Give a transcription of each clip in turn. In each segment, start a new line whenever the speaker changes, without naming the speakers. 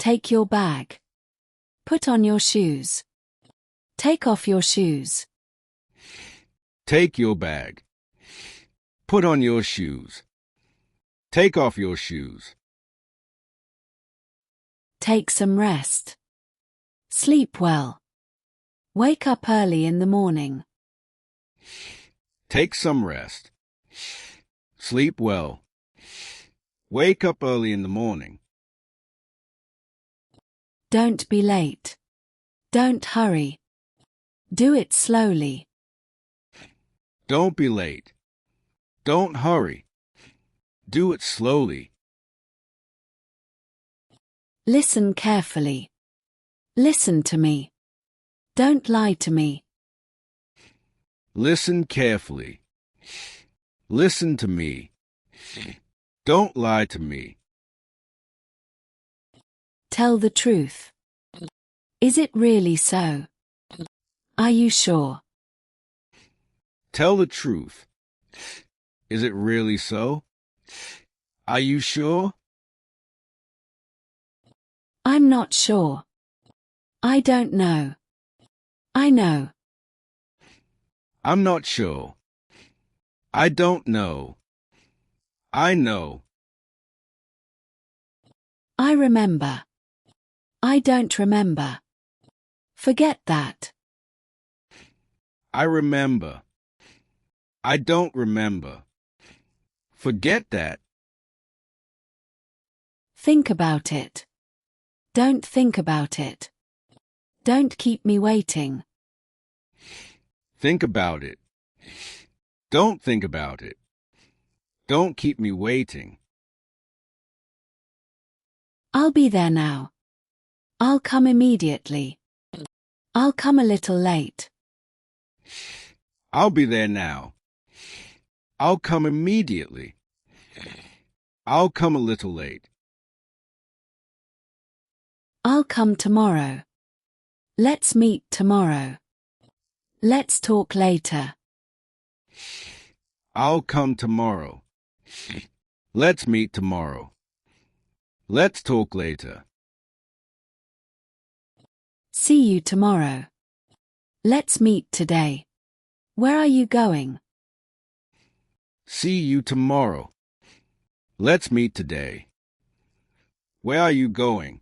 Take your bag. Put on your shoes. Take off your shoes.
Take your bag. Put on your shoes. Take off your shoes.
Take some rest. Sleep well. Wake up early in the morning.
Take some rest. Sleep well. Wake up early in the morning.
Don't be late. Don't hurry. Do it slowly.
Don't be late. Don't hurry. Do it slowly.
Listen carefully. Listen to me. Don't lie to me.
Listen carefully. Listen to me. Don't lie to me.
Tell the truth. Is it really so? Are you sure?
Tell the truth. Is it really so? Are you sure?
I'm not sure. I don't know. I know.
I'm not sure. I don't know. I know.
I remember. I don't remember. Forget that.
I remember. I don't remember. Forget that.
Think about it. Don't think about it. Don't keep me waiting.
Think about it. Don't think about it. Don't keep me waiting.
I'll be there now. I'll come immediately. I'll come a little late.
I'll be there now. I'll come immediately. I'll come a little late.
I'll come tomorrow. Let's meet tomorrow. Let's talk later.
I'll come tomorrow. Let's meet tomorrow. Let's talk later.
See you tomorrow. Let's meet today. Where are you going?
See you tomorrow. Let's meet today. Where are you going?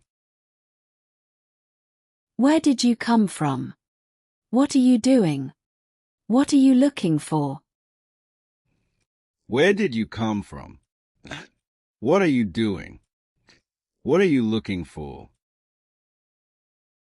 Where did you come from? What are you doing? What are you looking for?
Where did you come from? What are you doing? What are you looking for?